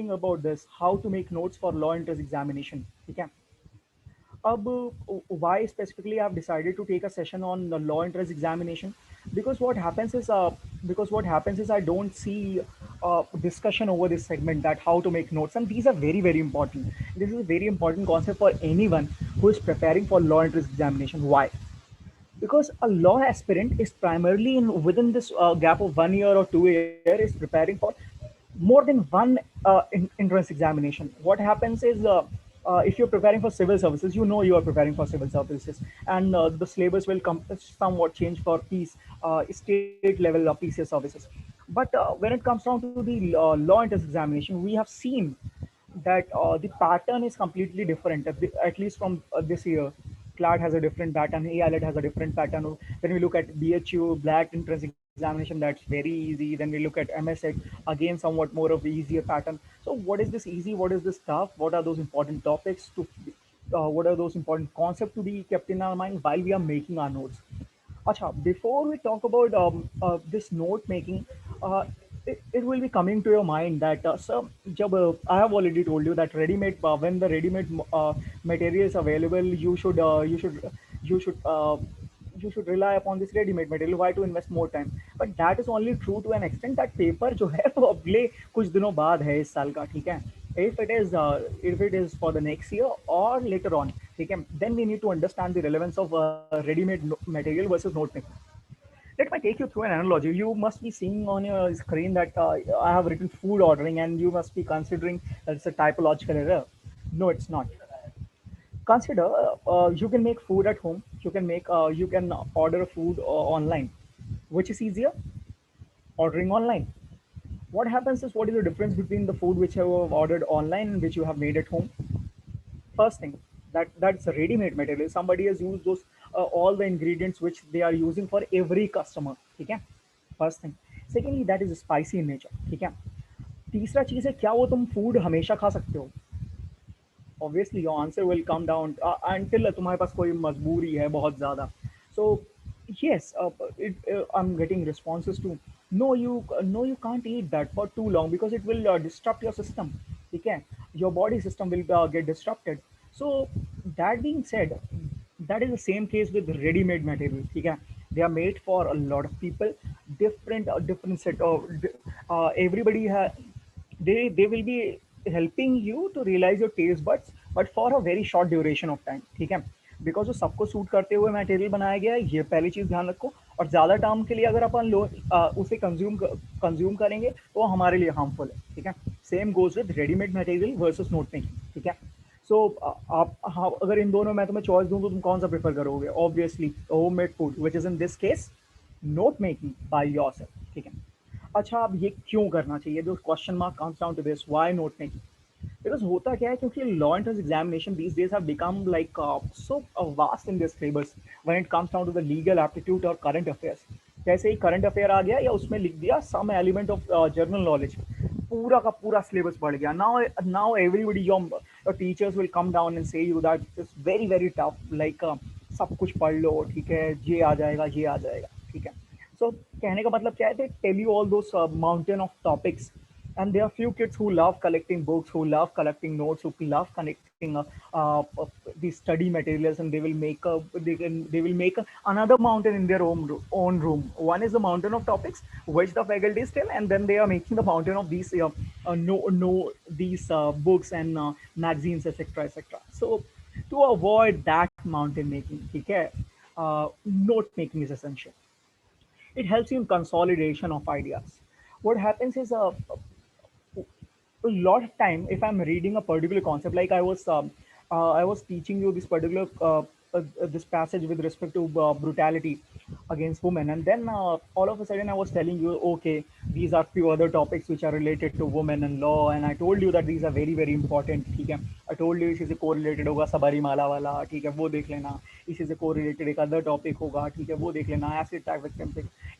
talking about this, how to make notes for law entrance examination. Okay. अब why specifically I've decided to take a session on the law entrance examination because what happens is I don't see discussion over this segment that how to make notes, and these are very important. This is a very important concept for anyone who is preparing for law entrance examination. Why? Because a law aspirant is primarily in within this gap of 1 year or 2 year is preparing for more than one entrance examination. What happens is if you're preparing for civil services, you know you are preparing for civil services, and the syllabus will somewhat change for peace state level PCS services. But when it comes down to the law entrance examination, we have seen that the pattern is completely different, at least from this year. CLAD has a different pattern, AILET has a different pattern. When we look at BHU, black entrance examination, that's very easy. Then we look at MSET, again, somewhat more of the easier pattern. So, what is this easy? What is this tough? What are those important topics to what are those important concepts to be kept in our mind while we are making our notes? Acha, before we talk about this note making, it will be coming to your mind that sir, I have already told you that when the ready-made material is available, you should you should rely upon this ready-made material. Why to invest more time? But that is only true to an extent that paper जो है वो अगले कुछ दिनों बाद है इस साल का, ठीक है? If it is for the next year or later on, ठीक है? Then we need to understand the relevance of ready-made material versus note making. Let me take you through an analogy. You must be seeing on your screen that I have written food ordering, and you must be considering that it's a typological error. No, it's not. Consider you can make food at home. You can order food online. Which is easier? Ordering online. What happens is, what is the difference between the food which you have ordered online and which you have made at home? First thing, that's a ready-made material. Somebody has used those all the ingredients which they are using for every customer. ठीक है? First thing. Secondly, that is spicy in nature. ठीक है? तीसरा चीज है, क्या वो तुम फूड हमेशा खा सकते हो? Obviously your answer will come down until तुम्हारे पास कोई मजबूरी है बहुत ज़्यादा. So yes, I'm getting responses to no, you can't eat that for too long because it will disrupt your system. ठीक है? Your body system will get disrupted. So that being said, that is the same case with ready-made materials. ठीक है? They are made for a lot of people, different set of everybody they will be helping you to realize your taste buds, but for a very short duration of time. ठीक है? Because वो सबको suit करते हुए material बनाया गया है, ये पहली चीज ध्यान रखो. और ज्यादा टाइम के लिए अगर अपन उसे कंज्यूम करेंगे तो वो हमारे लिए हार्मफुल है. ठीक है? Same goes with readymade material versus note making. ठीक है? सो आप हाँ, अगर इन दोनों में तुम्हें चॉइस दूं तो तुम कौन सा प्रेफर करोगे? Obviously home made food, which is in this case note making by yourself. ठीक है? अच्छा, अब ये क्यों करना चाहिए? जो question mark comes down to this, why note making? Because होता क्या है, क्योंकि law entrance examination these days have become like so vast in this syllabus when it comes down to the legal aptitude और current affairs. जैसे ही current affair आ गया या उसमें लिख दिया some element of general knowledge, पूरा का पूरा सिलेबस बढ़ गया. Now everybody your teachers will come down and say you that it's very tough, like सब कुछ पढ़ लो, ठीक है, ये आ जाएगा, ये आ जाएगा. ठीक है? सो कहने का मतलब क्या है? They tell you all those mountain of topics, and there are few kids who love collecting books, who love collecting notes, who love connecting these study materials, and they will make another mountain in their own room. One is the mountain of topics which the faculty is tell, and then they are making the mountain of these no these books and magazines, etc., etc. So to avoid that mountain making, okay, note making is essential. It helps you in consolidation of ideas. What happens is a lot of time if I'm reading a particular concept, like I was teaching you this particular this passage with respect to brutality against women, and then all of a sudden I was telling you, okay, these are few other topics which are related to women and law, and I told you that these are very important. ठीक है? I told you इसी से correlated होगा सबरीमाला वाला, ठीक है, वो देख लेना. इसी से कोरिलेटेड एक अदर टॉपिक होगा, ठीक है, वो देख लेना, acid attack victims,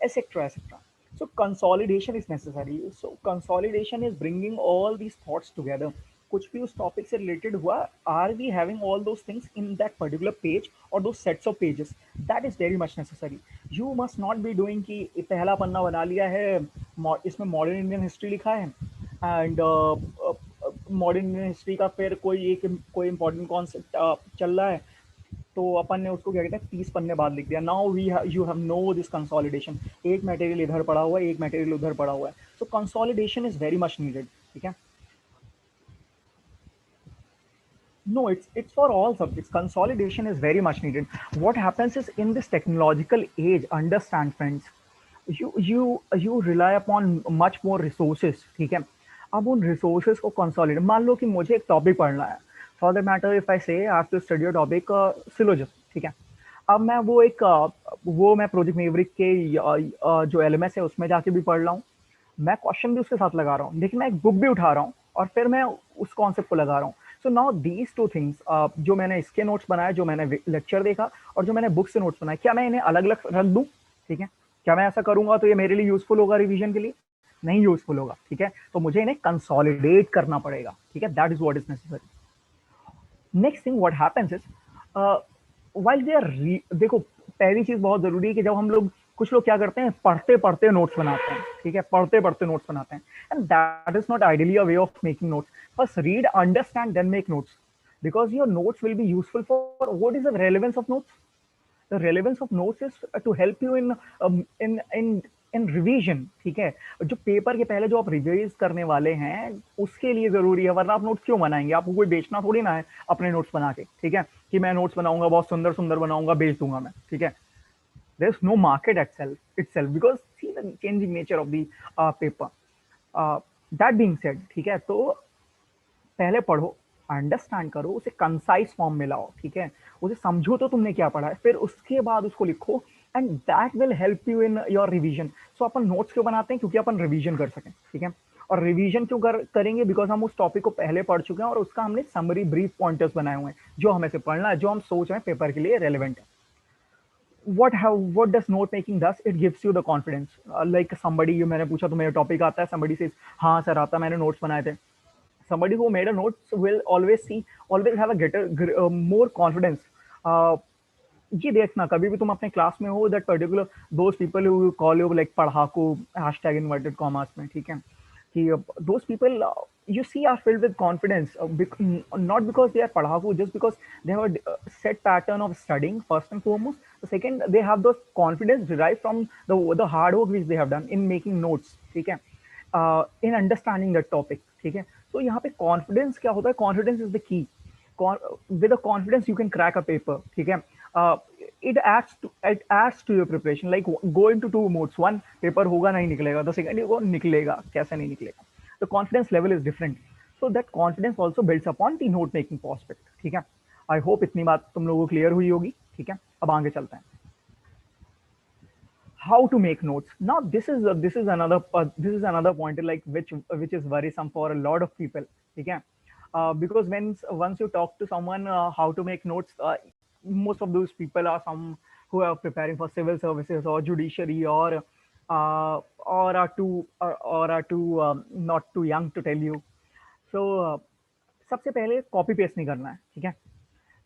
etc., etc. So consolidation is necessary. So consolidation is bringing all these thoughts together. कुछ भी उस टॉपिक से रिलेटेड हुआ, are we having all those things in that particular page और दो sets of pages. That is very much necessary. You must not be doing कि पहला पन्ना बना लिया है, इसमें मॉडर्न इंडियन हिस्ट्री लिखा है, एंड मॉडर्न हिस्ट्री का फिर कोई इंपॉर्टेंट कॉन्सेप्ट चल रहा है, तो अपन ने उसको क्या कहते हैं 30 पन्ने बाद लिख दिया। Now we you have no this consolidation, एक मटेरियल इधर पड़ा हुआ है, एक मटेरियल उधर पड़ा हुआ है, so consolidation is very much needed. ठीक है। No, it's for all subjects. Consolidation is very much needed. What happens is in this technological age, understand friends, you rely upon much more resources. ठीक है। अब उन resources को consolidate, मान लो कि मुझे एक टॉपिक पढ़ना है, for the matter if I say I have to study a topic syllogism. ठीक है। अब मैं वो मैं प्रोजेक्ट मेवरिक के जो एलएमएस है उसमें जाके भी पढ़ रहा हूँ, मैं क्वेश्चन भी उसके साथ लगा रहा हूँ, लेकिन मैं एक बुक भी उठा रहा हूँ और फिर मैं उस कॉन्सेप्ट को लगा रहा हूँ। So now these two things, जो मैंने इसके नोट्स बनाए, जो मैंने लेक्चर देखा और जो मैंने बुक से नोट्स बनाए, क्या मैं इन्हें अलग अलग रख दूं? ठीक है। क्या मैं ऐसा करूंगा तो ये मेरे लिए यूजफुल होगा रिवीजन के लिए? नहीं यूजफुल होगा। ठीक है। तो मुझे इन्हें कंसोलिडेट करना पड़ेगा। ठीक है। That is what is necessary. Next thing what happens is, while they are, देखो पहली चीज बहुत जरूरी है कि जब हम लोग, कुछ लोग क्या करते हैं, पढ़ते पढ़ते नोट्स बनाते हैं। ठीक है। पढ़ते पढ़ते नोट्स बनाते हैं, and that is not ideally a way of making notes. First read, understand, then make notes, because your notes will be useful for, what is the relevance of notes? The relevance of notes is to help you in revision। ठीक है। जो paper के पहले जो आप revise करने वाले हैं उसके लिए जरूरी है, वरना आप नोट्स क्यों बनाएंगे? आपको कोई बेचना थोड़ी ना है अपने नोट्स बना के। ठीक है। कि मैं नोट्स बनाऊंगा, बहुत सुंदर सुंदर बनाऊंगा, बेच दूंगा मैं। ठीक है। there is no market itself because see the changing nature of the paper। uh, that being said, ठीक है, तो पहले पढ़ो, अंडरस्टैंड करो, उसे कंसाइज फॉर्म में लाओ। ठीक है। उसे समझो तो तुमने क्या पढ़ा है, फिर उसके बाद उसको लिखो, and that will help you in your revision. So upon notes क्यों बनाते हैं? क्योंकि अपन रिवीजन कर सकें। ठीक है। और रिवीजन क्यों करेंगे? बिकॉज हम उस टॉपिक को पहले पढ़ चुके हैं और उसका हमने समरी ब्रीफ पॉइंटर्स बनाए हुए हैं, जो हमें से पढ़ना है, जो हम सोच रहे हैं पेपर के लिए रेलिवेंट है। What does note making does? It gives you the confidence, like somebody, you मैंने पूछा तो मेरा टॉपिक आता है, somebody says हाँ सर आता, मैंने नोट्स बनाए थे। Somebody who made a notes will always have a more confidence। uh, ये देखना, कभी भी तुम अपने क्लास में हो, that particular those people who call you like पढ़ाकू, हैशटैग इन्वर्टेड कॉमर्स में। ठीक है। कि those people you see are filled with confidence, not because they are padhaku, just because they have a set pattern of studying first and foremost. The second, they have those confidence derived from the hard work which they have done in making notes। ठीक है। in understanding the topic। ठीक है। तो यहाँ पे confidence क्या होता है? Confidence is the key. with a confidence you can crack a paper। ठीक है। uh, it adds to your preparation, like go into two modes, one paper होगा नहीं निकलेगा, the second वो निकलेगा, कैसे नहीं निकलेगा, the confidence level is different। so that confidence also builds upon the note making prospect। ठीक है। आई होप इतनी बात तुम लोगों को क्लियर हुई होगी। ठीक है। अब आगे चलते हैं। How to make notes now, this is another point, like which is worrisome for a lot of people। ठीक है। because once you talk to someone how to make notes, most of those people are some who are preparing for civil services or judiciary, or are too not too young to tell you। so सबसे पहले copy paste नहीं करना है। ठीक है।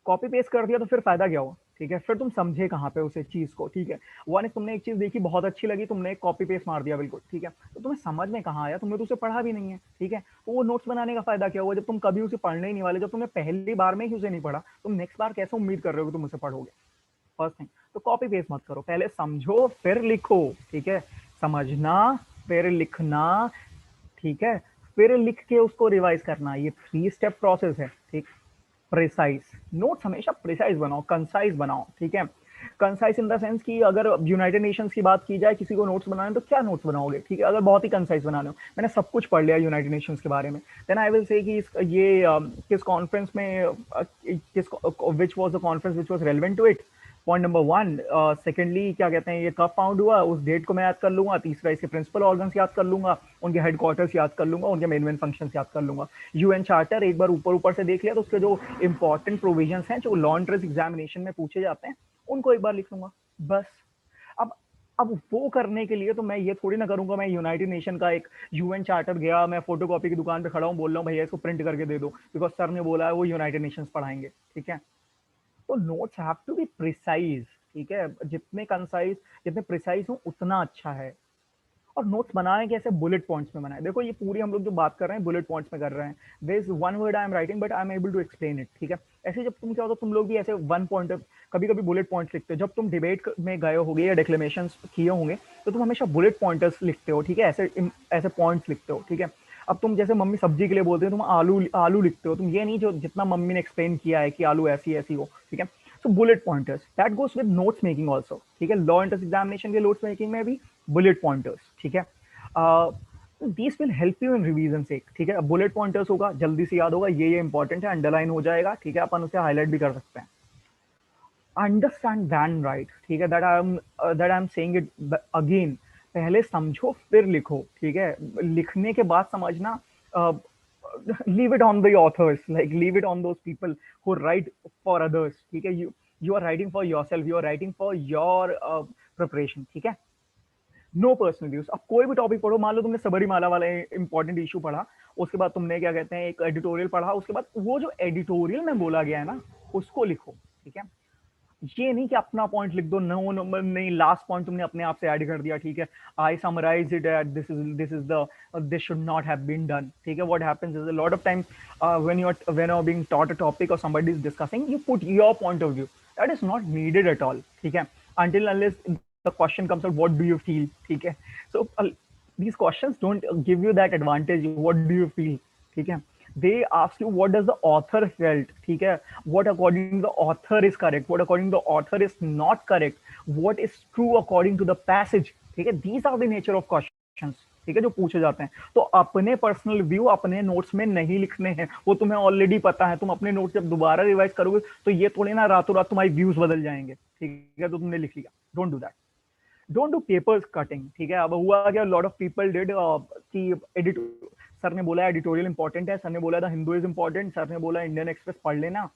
Copy paste कर दिया तो फिर फायदा क्या हुआ? ठीक है। फिर तुम समझे कहाँ पे उसे चीज को? ठीक है। वन, तुमने एक चीज देखी, बहुत अच्छी लगी, तुमने कॉपी पेस्ट मार दिया बिल्कुल। ठीक है। तो तुम्हें समझ में कहाँ आया? तुमने तो उसे पढ़ा भी नहीं है। ठीक है। तो वो नोट्स बनाने का फायदा क्या हुआ जब तुम कभी उसे पढ़ने ही नहीं वाले? जब तुमने पहली बार में ही उसे नहीं पढ़ा, तुम नेक्स्ट बार कैसे उम्मीद कर रहे हो कि तुम उसे पढ़ोगे? फर्स्ट थिंग, तो कॉपी पेस्ट मत करो, पहले समझो फिर लिखो। ठीक है। समझना, फिर लिखना। ठीक है। फिर लिख के उसको रिवाइज करना, ये 3 स्टेप प्रोसेस है। ठीक। प्रिसाइज नोट्स हमेशा प्रिसाइज बनाओ, कंसाइज बनाओ। ठीक है। कंसाइज इन द सेंस कि अगर यूनाइटेड नेशंस की बात की जाए, किसी को नोट्स बनाने तो क्या नोट्स बनाओगे? ठीक है। अगर बहुत ही कंसाइज बनाने हो, मैंने सब कुछ पढ़ लिया यूनाइटेड नेशंस के बारे में, देन आई विल से कि किस कॉन्फ्रेंस में, किस which was the conference which was relevant to it, point number one. Secondly क्या कहते हैं, ये कब फाउंड हुआ, उस डेट को मैं याद कर लूंगा। तीसरा, इसके प्रिंसिपल ऑर्गन्स याद कर लूंगा, उनके हेडक्वार्टर्स याद कर लूंगा, उनके मेन फंक्शंस याद कर लूंगा। यूएन चार्टर एक बार ऊपर ऊपर से देख लिया तो उसके जो इंपॉर्टेंट प्रोविजंस हैं, जो लॉ एंट्रेंस एग्जामिनेशन में पूछे जाते हैं, उनको एक बार लिख लूंगा, बस। अब अब वो करने के लिए तो मैं ये थोड़ी ना करूंगा, मैं यूनाइटेड नेशन का एक यूएन चार्टर गया, मैं फोटोकॉपी की दुकान पे खड़ा हूँ, बोल रहा हूँ भैया इसको प्रिंट करके दे दो, बिकॉज सर ने बोला है वो यूनाइटेड नेशंस पढ़ाएंगे। ठीक है। तो notes have to be precise. ठीक है। जितने कंसाइज, जितने प्रिसाइज हो उतना अच्छा है। और नोट्स बनाए कैसे, बुलेट पॉइंट्स में बनाए। देखो ये पूरी हम लोग जो बात कर रहे हैं बुलेट पॉइंट्स में कर रहे हैं। There is one word I am writing but I am able to explain it, ठीक है। ऐसे जब तुम क्या होता तुम लोग भी ऐसे वन पॉइंट, कभी कभी बुलेट पॉइंट्स लिखते हो। जब तुम डिबेट में गए होगे या डिक्लेमेशन किए होंगे तो तुम हमेशा बुलेट पॉइंटर्स लिखते हो, ठीक है, ऐसे ऐसे पॉइंट्स लिखते हो, ठीक है। अब तुम जैसे मम्मी सब्जी के लिए बोलते हो तुम आलू आलू लिखते हो, तुम ये नहीं जो जितना मम्मी ने एक्सप्लेन किया है कि आलू ऐसी ऐसी हो, ठीक है। So bullet pointers that goes with notes making also, ठीक है। लॉ एंट्रेंस एग्जामिनेशन के नोट्स मेकिंग में भी बुलेट पॉइंटर्स, ठीक है। This will help you in revision से, ठीक है। अब बुलेट पॉइंटर्स होगा, जल्दी से याद होगा, ये इंपॉर्टेंट है, अंडरलाइन हो जाएगा, ठीक है, अपन उसे हाईलाइट भी कर सकते हैं। अंडरस्टैंड दैन राइट, ठीक है, that I am saying it again. पहले समझो फिर लिखो, ठीक है। लिखने के बाद समझना, leave it on the authors, like leave it on those people who write for others, ठीक है। you are writing for yourself, you are writing for your preparation, ठीक है। No personal views. अब कोई भी टॉपिक पढ़ो, मान लो तुमने सबरीमाला वाला इंपॉर्टेंट इशू पढ़ा, उसके बाद तुमने क्या कहते हैं एक एडिटोरियल पढ़ा, उसके बाद वो जो एडिटोरियल में बोला गया है ना उसको लिखो, ठीक है। ये नहीं कि अपना पॉइंट लिख दो, नो नंबर नहीं, लास्ट पॉइंट तुमने अपने आप से ऐड कर दिया, ठीक है। I summarise it at this is the this should not have been done, ठीक है। What happens is a lot of time when you're being taught a topic or somebody is discussing, you put your point of view, that is not needed at all, ठीक है। until unless the question comes out, what do you feel, ठीक है। so these questions don't give you that advantage, what do you feel, ठीक है। they ask you what does the author felt, ठीक है। what according to the author is correct, what according to the author is not correct, what is true according to the passage, ठीक है। these are the nature of questions, ठीक है, जो पूछे जाते हैं। तो अपने पर्सनल व्यू अपने नोट्स में नहीं लिखने हैं, वो तुम्हें ऑलरेडी पता है। तुम अपने नोट्स जब दोबारा रिवाइज करोगे तो ये थोड़ी ना रातों रात तुम्हारी व्यूज बदल जाएंगे, ठीक है, तो तुमने लिख लिया। Don't do that, don't do papers cutting, ठीक है। अब हुआ क्या, लॉट ऑफ पीपल डिड कि एडिट, सर ने बोला एडिटोरियल इंपॉर्टेंट है, सर ने बोला था हिंदू इज इंपॉर्टेंट, सर ने बोला इंडियन एक्सप्रेस पढ़ लेना।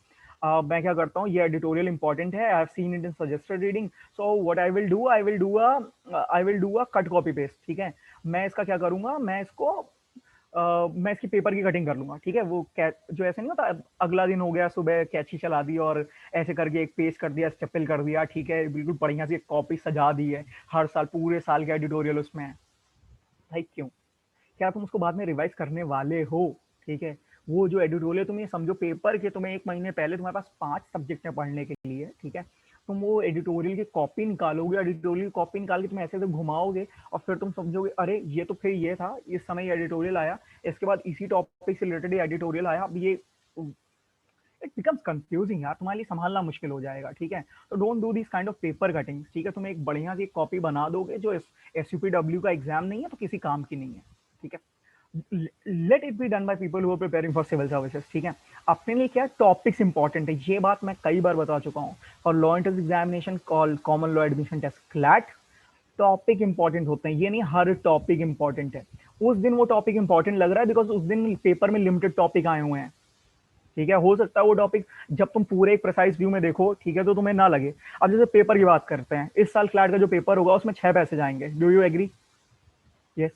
मैं क्या करता हूँ, ये एडिटोरियल इंपॉर्टेंट है, I have seen it in suggested reading, so what I will do a cut copy paste, ठीक है। मैं इसका क्या करूंगा, मैं इसकी पेपर की कटिंग कर लूंगा, ठीक है। वो जो ऐसे नहीं होता, अगला दिन हो गया, सुबह कैची चला दी और ऐसे करके एक पेज कर दिया, स्टेपल कर दिया, ठीक है, बिल्कुल बढ़िया सी एक कॉपी सजा दी है, हर साल पूरे साल का एडिटोरियल उसमें है। भाई क्यों, क्या तुम उसको बाद में रिवाइज करने वाले हो, ठीक है। वो जो एडिटोरियल, तुम ये समझो पेपर के तुम्हें एक महीने पहले तुम्हारे पास 5 सब्जेक्ट है पढ़ने के लिए, ठीक है। तुम वो एडिटोरियल की कॉपी निकालोगे, एडिटोरियल की कॉपी निकाल के तुम ऐसे घुमाओगे और फिर तुम समझोगे अरे ये तो फिर ये था, इस समय एडिटोरियल आया, इसके बाद इसी टॉपिक से रिलेटेड एडिटोरियल आया, अब ये इट बिकम्स कंफ्यूजिंग यार, तुम्हारे लिए संभालना मुश्किल हो जाएगा, ठीक है। तो don't do this kind of paper cutting, ठीक है। तुम एक बढ़िया सी कॉपी बना दोगे जो SUPW का एग्जाम नहीं है तो किसी काम की नहीं है, ठीक है। Let it be done by people who are preparing for civil services, ठीक है। अपने लिए क्या टॉपिक्स इंपॉर्टेंट है, ये बात मैं कई बार बता चुका हूँ। और law entrance examination called common law admission test CLAT, topic important होते हैं, ये नहीं हर टॉपिक इंपॉर्टेंट है। उस दिन वो टॉपिक इंपॉर्टेंट लग रहा है बिकॉज उस दिन पेपर में लिमिटेड टॉपिक आए हुए हैं, ठीक है। हो सकता है वो टॉपिक जब तुम पूरे एक प्रिसाइज व्यू में देखो, ठीक है, तो तुम्हें ना लगे। अब जैसे पेपर की बात करते हैं, इस साल क्लैट का जो पेपर होगा उसमें 6 पैसेज आएंगे, do you agree? Yes,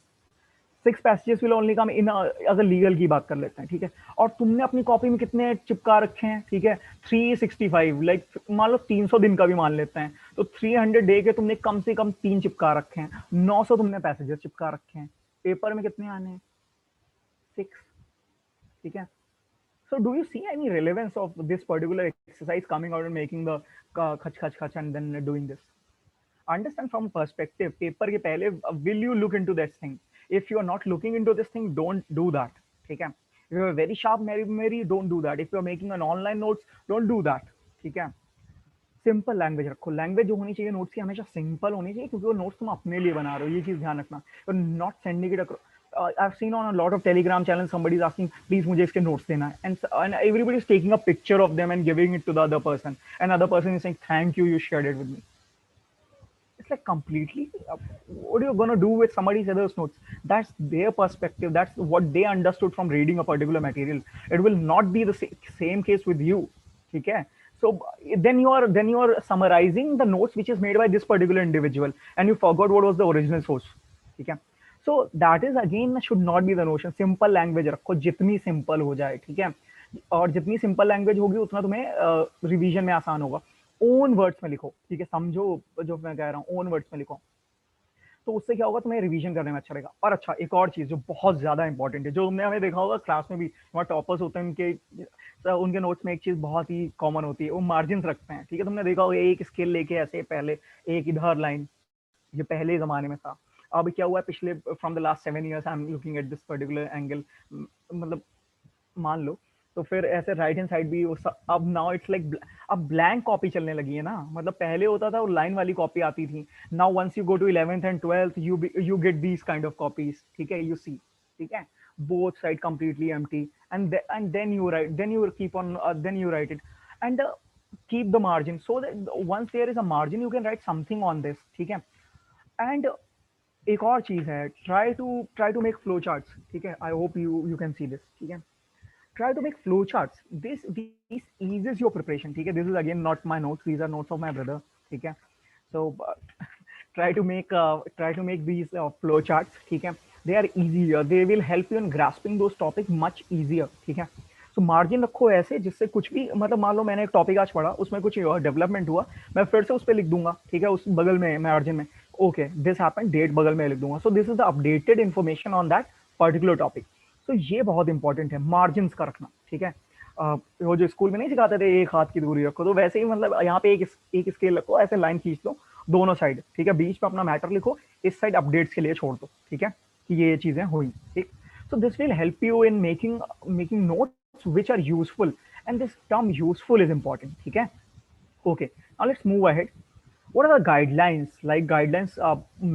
6 passages will only come in, अगर लीगल की बात कर लेते हैं, ठीक है। और तुमने अपनी कॉपी में कितने चिपका रखे हैं, ठीक है, 365, लाइक मान लो 300 दिन का भी मान लेते हैं, तो 300 डे के तुमने कम से कम 3 चिपका रखे हैं, 900 तुमने पैसेजेस चिपका रखे हैं। पेपर में कितने आने हैं? 6, ठीक है। So do you see any relevance of this particular exercise coming out and making the khach khach khach and then doing this? Understand from perspective. Paper के पहले will you look into this thing? If you are not looking into this thing, don't do that. ठीक है? If you are very sharp, Mary, don't do that. If you are making an online notes, don't do that. ठीक है? Simple language रखो, language जो होनी चाहिए notes की हमेशा सिंपल होनी चाहिए, क्योंकि वो नोट्स तुम अपने लिए बना रहे हो, ये चीज ध्यान रखना। Not sending it I've seen on a lot of Telegram channels somebody is asking, please मुझे इसके notes देना है, and everybody is taking a picture of them and giving it to the other person, and other person is saying thank you, you shared it with me. It's like completely, what are you gonna do with somebody else's notes? That's their perspective, that's what they understood from reading a particular material. It will not be the same case with you, ठीक है। So then you are summarizing the notes which is made by this particular individual and you forgot what was the original source, ठीक है। So that is again should not be the notion. Simple language रखो, जितनी simple हो जाए, ठीक है। और जितनी सिंपल लैंग्वेज होगी उतना तुम्हें रिवीजन में आसान होगा। ओन वर्ड्स में लिखो, ठीक है, समझो जो मैं कह रहा हूँ, ओन वर्ड्स में लिखो। तो उससे क्या होगा, तुम्हें रिवीजन करने में अच्छा रहेगा। और अच्छा, एक और चीज जो बहुत ज्यादा इंपॉर्टेंट है, जो तुमने हमें देखा होगा क्लास में भी, वहाँ टॉपर्स होते हैं उनके, तो उनके नोट्स में एक चीज बहुत ही कॉमन होती है, वो मार्जिन रखते हैं। ठीक है, तुमने देखा होगा एक स्केल लेके ऐसे पहले, एक इधर लाइन, ये पहले जमाने में था। अब क्या हुआ है, पिछले from the last 7 years I am looking at this particular angle, मतलब मान लो, तो फिर ऐसे राइट हैंड साइड भी अब नाउ इट्स लाइक, अब ब्लैंक कॉपी चलने लगी है ना। मतलब पहले होता था वो लाइन वाली कॉपी आती थी। Now once you go to 11th and 12th, you get these kind of copies. ठीक है, यू सी, ठीक है, both side completely empty, and then you write, then you keep on, then you write it, and keep the margin, so that once there is a margin you can write something on this. ठीक है, and एक और चीज है, try to make flow charts. ठीक है, I hope you can see this. ठीक है, try to make flow charts. This eases your preparation. ठीक है, this is again not my notes, these are notes of my brother. ठीक है, so try to make these flow charts. ठीक है, they are easier, they will help you in grasping those topics much easier. ठीक है, तो margin रखो ऐसे जिससे कुछ भी, मतलब मान लो मैंने एक टॉपिक आज पढ़ा, उसमें कुछ डेवलपमेंट हुआ, मैं फिर से उस पर लिख दूंगा। ठीक है, उस बगल में मार्जिन में, ओके दिस हैपेंड, डेट बगल में लिख दूंगा, so this is the updated information on that particular topic. तो ये बहुत इंपॉर्टेंट है मार्जिन का रखना। ठीक है, वो जो स्कूल में नहीं सिखाते थे एक हाथ की दूरी रखो, तो वैसे ही मतलब यहाँ पे एक स्केल रखो, ऐसे लाइन खींच लो दोनों साइड। ठीक है, बीच में अपना मैटर लिखो, इस साइड अपडेट्स के लिए छोड़ दो। ठीक है, कि ये चीजें हुई। ठीक, so this will help you in making notes which are useful, and this term useful is important. ठीक है, okay, now let's move ahead. What are the guidelines, like guidelines,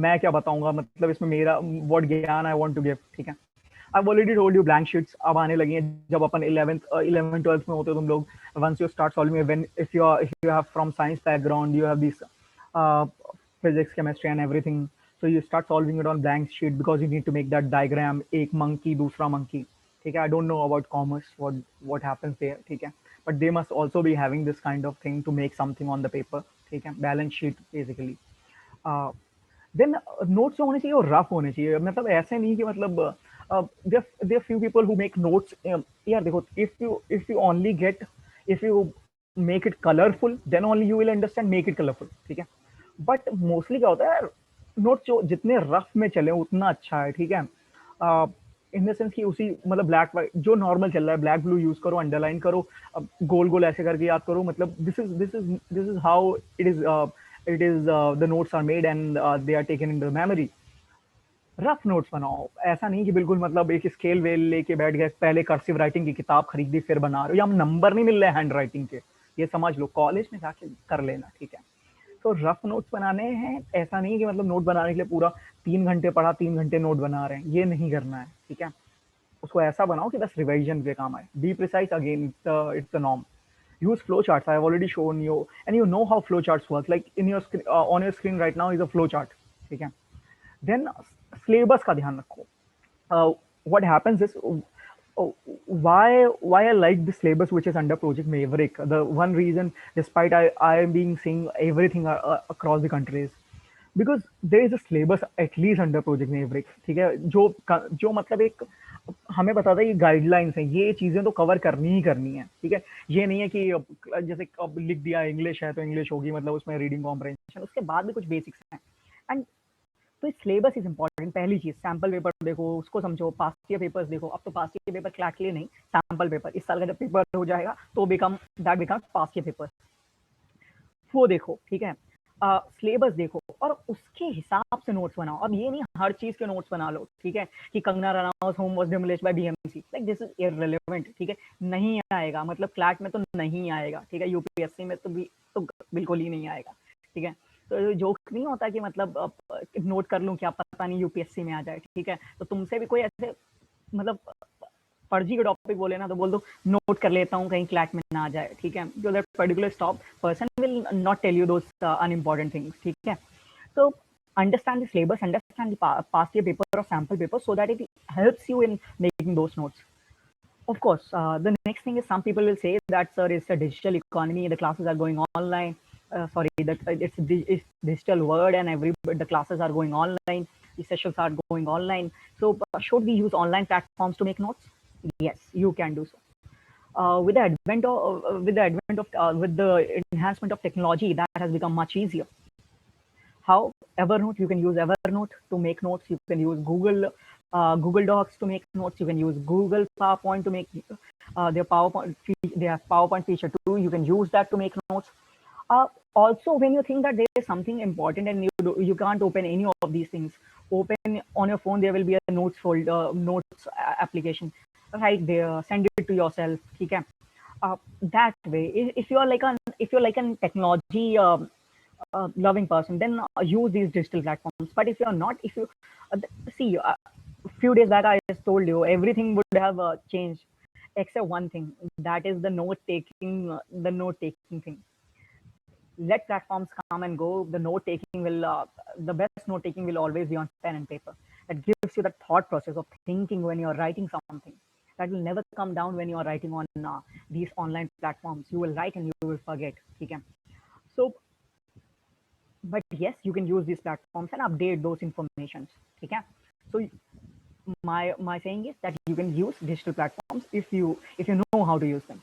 मैं क्या बताऊंगा, मतलब इसमें मेरा what ज्ञान I want to give। ठीक है, I've already told you blank sheets अब आने लगी हैं, जब अपन 11th 12th में होते हो तुम लोग। once you start solving, when if you have from science background, you have this uh, physics, chemistry and everything, so you start solving it on blank sheet because you need to make that diagram, एक monkey दूसरा monkey। ठीक है, I don't know about commerce, what happens there। ठीक है, but they must also be having this kind of thing to make something on the paper। ठीक है, balance sheet basically। uh, then notes जो होने चाहिए वो रफ होने चाहिए, मतलब ऐसे नहीं कि मतलब there few people who make notes. यार देखो, if you only get, if you make it colourful, then only you will understand, make it colourful. ठीक है, बट मोस्टली क्या होता है, नोट्स जो जितने रफ में चले उतना अच्छा है। ठीक है, इन द सेंस कि उसी मतलब ब्लैक वाइट जो नॉर्मल चल रहा है, ब्लैक ब्लू यूज करो, अंडरलाइन करो, गोल गोल ऐसे करके याद करो, मतलब this is how it is the notes are made and they are taken into the memory। Rough notes बनाओ, ऐसा नहीं कि बिल्कुल मतलब एक स्केल वेल लेके बैठ गए, पहले कर्सिव राइटिंग की किताब खरीदी फिर बना रहे हो, या हम नंबर नहीं मिल रहे हैंड राइटिंग के, ये समझ लो, कॉलेज में जाके कर लेना। ठीक है, तो रफ नोट्स बनाने हैं, ऐसा नहीं कि मतलब नोट बनाने के लिए पूरा 3 घंटे पढ़ा, 3 घंटे नोट बना रहे हैं, ये नहीं करना है। ठीक है, उसको ऐसा बनाओ कि बस रिवाइजन के काम आए। Be precise again, it's the norm। Use flowcharts, I have already shown you, and you know how flowcharts work, like in your on your screen right now is a flowchart। ठीक है, then syllabus का ध्यान रखो। uh, what happens is, why I like the syllabus which is under Project Maverick. The one reason, despite I am being seeing everything across the countries, because there is a syllabus at least under project Maverick। ठीक है, जो मतलब एक हमें बताता है ये guidelines हैं, ये चीजें तो कवर करनी ही करनी है। ठीक है, ये नहीं है कि जैसे अब लिख दिया इंग्लिश है तो इंग्लिश होगी, मतलब उसमें रीडिंग कॉम्प्रहेंशन, उसके बाद भी कुछ बेसिक्स हैं। एंड तो सिलेबस इज इंपॉर्टेंट। पहली चीज, सैम्पल पेपर देखो, उसको समझो, पास ईयर पेपर्स देखो। अब तो पास ईयर पेपर क्लैट के लिए नहीं, सैम्पल पेपर इस साल का जब पेपर हो जाएगा तो बिकम पास ईयर पेपर, वो देखो। ठीक है, सिलेबस देखो और उसके हिसाब से नोट्स बनाओ। अब ये नहीं हर चीज के नोट्स बना लो। ठीक है, कि Kangana Ranaut home was demolished by BMC, like this is irrelevant. ठीक है, नहीं आएगा, मतलब क्लैट में तो नहीं आएगा। ठीक है, यूपीएससी में तो बिल्कुल ही नहीं आएगा। ठीक है, तो जोक नहीं होता कि मतलब नोट कर लूं क्या पता नहीं यूपीएससी में आ जाए। ठीक है, तो तुमसे भी कोई ऐसे मतलब फर्जी का टॉपिक बोले ना, तो बोल दो नोट कर लेता हूँ कहीं क्लैट में ना आ जाए। ठीक है, जो that particular stop person will not tell you those unimportant things. ठीक है, so understand the syllabus, understand the past year paper or sample paper, so that it helps you in making those notes. Of course, the next thing is, some people will say that, sir, it's a digital economy, the classes are going online. Sorry, that it's digital world and the classes are going online, the sessions are going online. So should we use online platforms to make notes? Yes, you can do so. With the enhancement of technology, that has become much easier. how Evernote, you can use Evernote to make notes. You can use Google Docs to make notes. You can use Google PowerPoint to make their they have PowerPoint feature too. You can use that to make notes. Also, when you think that there is something important and you can't open any of these things, open on your phone. There will be a notes folder, notes application right there. Send it to yourself. Okay. That way, if you're like an technology loving person, then use these digital platforms. But if you're not, if you see, a few days back I just told you everything would have changed except one thing. That is the note taking thing. Let platforms come and go. The best note taking will always be on pen and paper. That gives you the thought process of thinking when you're writing something. That will never come down when you're writing on these online platforms. You will write and you will forget. Okay. So, but yes, you can use these platforms and update those informations. Okay. So my saying is that you can use digital platforms if you know how to use them.